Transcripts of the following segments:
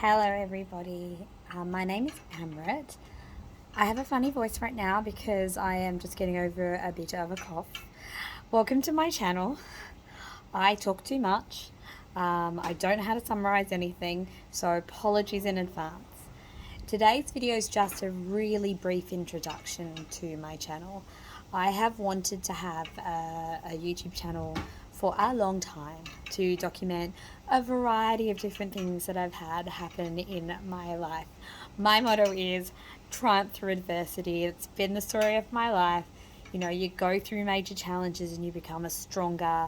Hello, everybody. My name is Amrit. I have a funny voice right now because I am just getting over a bit of a cough. Welcome to my channel. I talk too much. I don't know how to summarize anything, so apologies in advance. Today's video is just a really brief introduction to my channel. I have wanted to have a YouTube channel for a long time to document a variety of different things that I've had happen in my life. My motto is triumph through adversity. It's been the story of my life. You know, you go through major challenges and you become a stronger,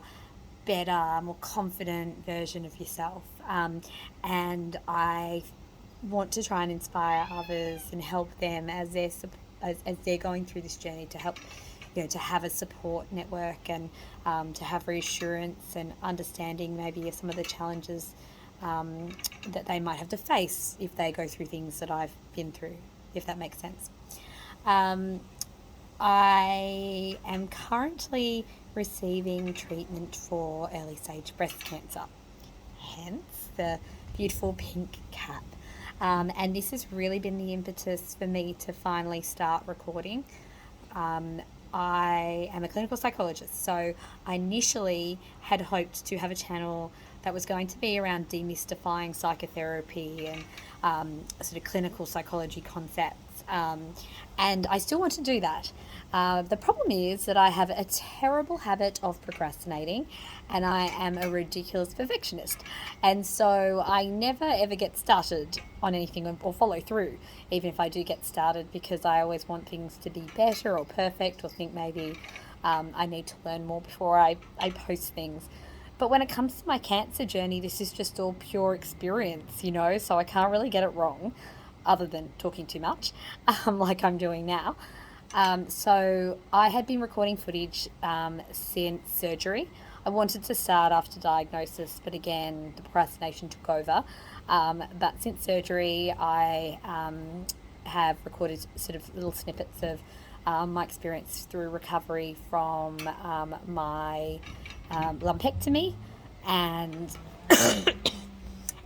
better, more confident version of yourself. And I want to try and inspire others and help them as they're going through this journey, to help, to have a support network and to have reassurance and understanding maybe of some of the challenges that they might have to face if they go through things that I've been through, if that makes sense. I am currently receiving treatment for early stage breast cancer, hence the beautiful pink cap. And this has really been the impetus for me to finally start recording. I am a clinical psychologist, so I initially had hoped to have a channel that was going to be around demystifying psychotherapy and sort of clinical psychology concepts. And I still want to do that. The problem is that I have a terrible habit of procrastinating, and I am a ridiculous perfectionist. And so I never ever get started on anything or follow through, even if I do get started, because I always want things to be better or perfect, or think maybe I need to learn more before I post things. But when it comes to my cancer journey, this is just all pure experience, so I can't really get it wrong, other than talking too much, like I'm doing now. So I had been recording footage since surgery. I wanted to start after diagnosis, but again, the procrastination took over. But since surgery, I have recorded sort of little snippets of my experience through recovery from my lumpectomy, and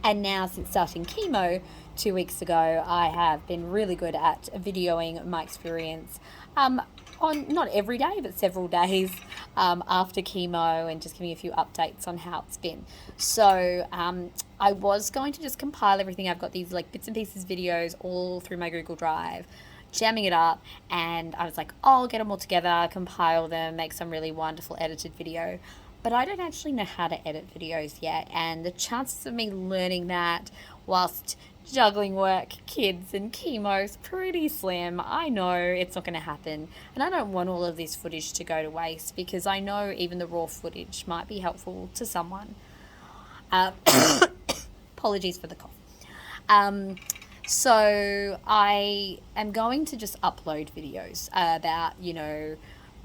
and now, since starting chemo 2 weeks ago, I have been really good at videoing my experience on not every day, but several days after chemo, and just giving a few updates on how it's been. So I was going to just compile everything. I've got these like bits and pieces videos all through my Google Drive, jamming it up, and I was like, I'll get them all together, compile them, make some really wonderful edited video. But I don't actually know how to edit videos yet, and the chances of me learning that whilst juggling work, kids, and chemo is pretty slim. I know it's not going to happen, and I don't want all of this footage to go to waste, because I know even the raw footage might be helpful to someone. Apologies for the cough. So I am going to just upload videos about,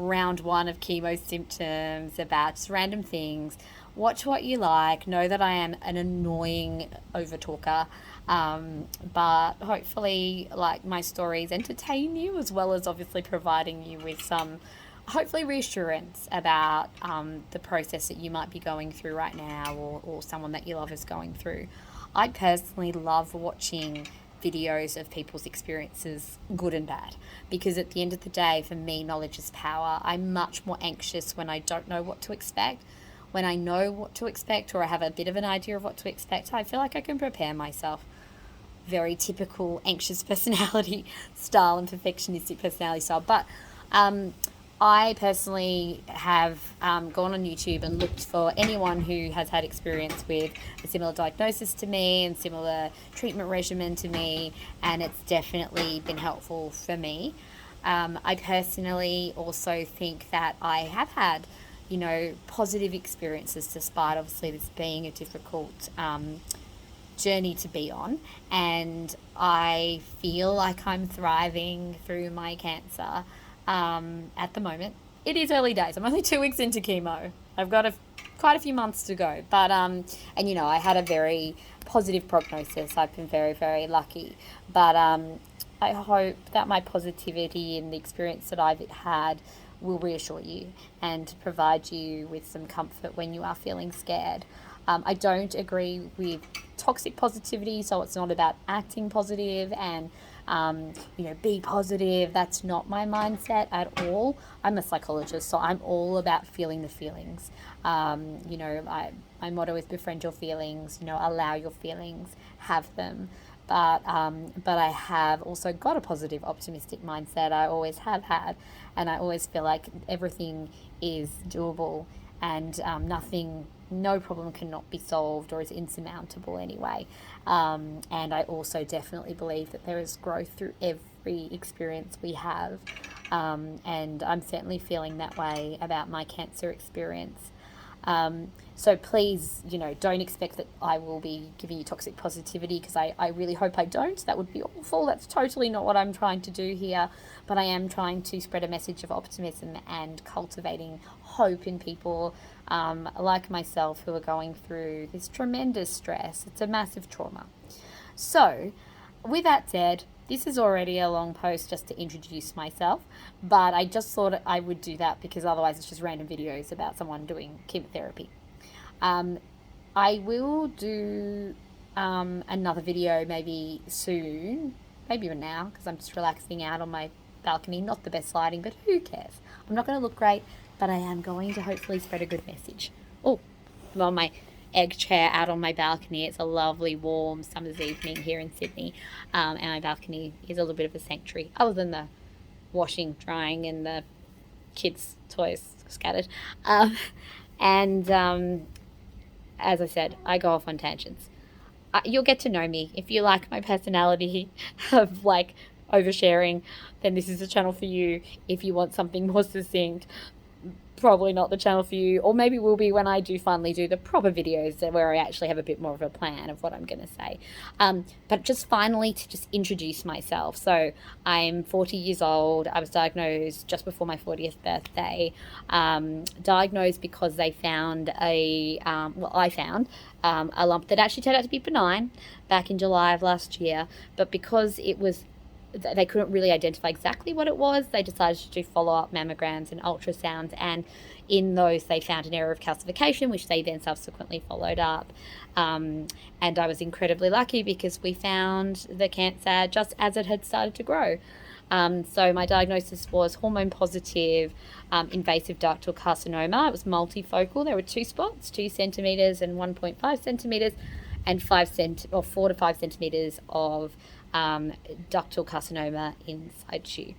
round one of chemo symptoms, about just random things. Watch what you like. Know that I am an annoying over talker, but hopefully, like, my stories entertain you, as well as obviously providing you with some, hopefully, reassurance about the process that you might be going through right now, or someone that you love is going through. I personally love watching videos of people's experiences, good and bad, because at the end of the day, for me, knowledge is power. I'm much more anxious when I don't know what to expect. When I know what to expect, or I have a bit of an idea of what to expect, I feel like I can prepare myself. Very typical anxious personality style and perfectionistic personality style. But I personally have gone on YouTube and looked for anyone who has had experience with a similar diagnosis to me and similar treatment regimen to me, and it's definitely been helpful for me. I personally also think that I have had, positive experiences, despite obviously this being a difficult journey to be on, and I feel like I'm thriving through my cancer. At the moment, it is early days. I'm only 2 weeks into chemo. I've got quite a few months to go, but I had a very positive prognosis. I've been very, very lucky, but I hope that my positivity and the experience that I've had will reassure you and provide you with some comfort when you are feeling scared. I don't agree with toxic positivity, so it's not about acting positive and be positive. That's not my mindset at all. I'm a psychologist, so I'm all about feeling the feelings. My motto is befriend your feelings, allow your feelings, have them. But I have also got a positive, optimistic mindset. I always have had, and I always feel like everything is doable, and no problem cannot be solved or is insurmountable anyway. And I also definitely believe that there is growth through every experience we have. And I'm certainly feeling that way about my cancer experience. So please, don't expect that I will be giving you toxic positivity, because I really hope I don't. That would be awful. That's totally not what I'm trying to do here. But I am trying to spread a message of optimism and cultivating hope in people like myself who are going through this tremendous stress. It's a massive trauma. So, with that said, this is already a long post just to introduce myself, but I just thought I would do that because otherwise it's just random videos about someone doing chemotherapy. I will do another video maybe soon, maybe even now, because I'm just relaxing out on my balcony. Not the best lighting, but who cares? I'm not going to look great, but I am going to hopefully spread a good message. Oh, I'm on my egg chair out on my balcony. It's a lovely warm summer's evening here in Sydney, and my balcony is a little bit of a sanctuary, other than the washing, drying, and the kids' toys scattered. As I said, I go off on tangents. You'll get to know me. If you like my personality of like oversharing, then this is the channel for you. If you want something more succinct, probably not the channel for you. Or maybe will be when I do finally do the proper videos where I actually have a bit more of a plan of what I'm going to say. But just finally to just introduce myself. So I'm 40 years old. I was diagnosed just before my 40th birthday. Diagnosed because they found I found a lump that actually turned out to be benign back in July of last year. But because they couldn't really identify exactly what it was, they decided to do follow-up mammograms and ultrasounds, and in those they found an area of calcification, which they then subsequently followed up. And I was incredibly lucky because we found the cancer just as it had started to grow. So my diagnosis was hormone positive invasive ductal carcinoma. It was multifocal. There were 2 spots, 2 centimeters and 1.5 centimeters, and 4 to 5 centimeters of ductal carcinoma in situ.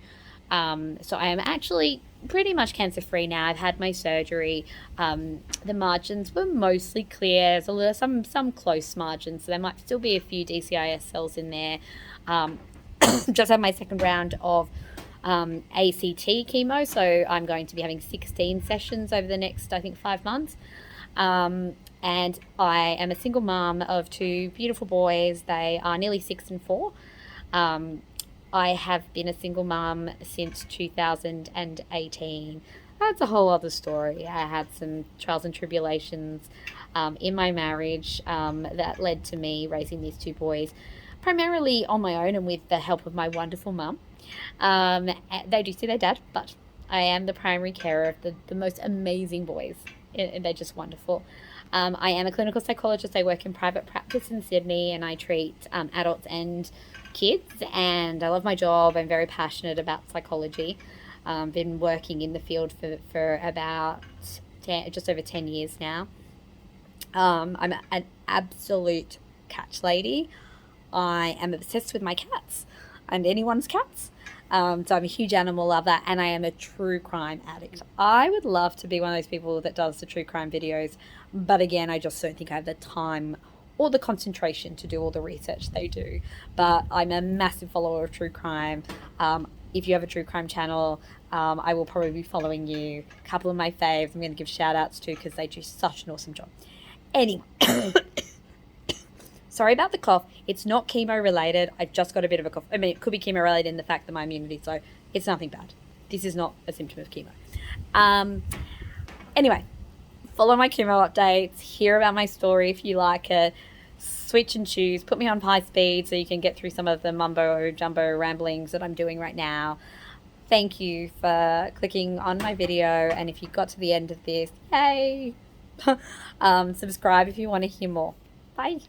So I am actually pretty much cancer-free now. I've had my surgery. The margins were mostly clear. There's some close margins, so there might still be a few DCIS cells in there. Just had my second round of ACT chemo, so I'm going to be having 16 sessions over the next, I think, 5 months. And I am a single mum of 2 beautiful boys. They are nearly 6 and 4. I have been a single mum since 2018. That's a whole other story. I had some trials and tribulations in my marriage that led to me raising these 2 boys, primarily on my own and with the help of my wonderful mum. They do see their dad, but I am the primary carer of the most amazing boys. They're just wonderful. I am a clinical psychologist. I work in private practice in Sydney, and I treat adults and kids, and I love my job. I'm very passionate about psychology. Been working in the field for about just over 10 years now. I'm an absolute cat lady. I am obsessed with my cats and anyone's cats. So I'm a huge animal lover, and I am a true crime addict. I would love to be one of those people that does the true crime videos, but again, I just don't think I have the time or the concentration to do all the research they do. But I'm a massive follower of true crime. If you have a true crime channel, I will probably be following you. A couple of my faves I'm going to give shout outs to because they do such an awesome job. Anyway. Sorry about the cough. It's not chemo related. I just got a bit of a cough. I mean, it could be chemo related in the fact that my immunity, so it's nothing bad. This is not a symptom of chemo. Anyway, follow my chemo updates, hear about my story if you like it, switch and choose, put me on high speed so you can get through some of the mumbo jumbo ramblings that I'm doing right now. Thank you for clicking on my video, and if you got to the end of this, yay! Subscribe if you want to hear more. Bye.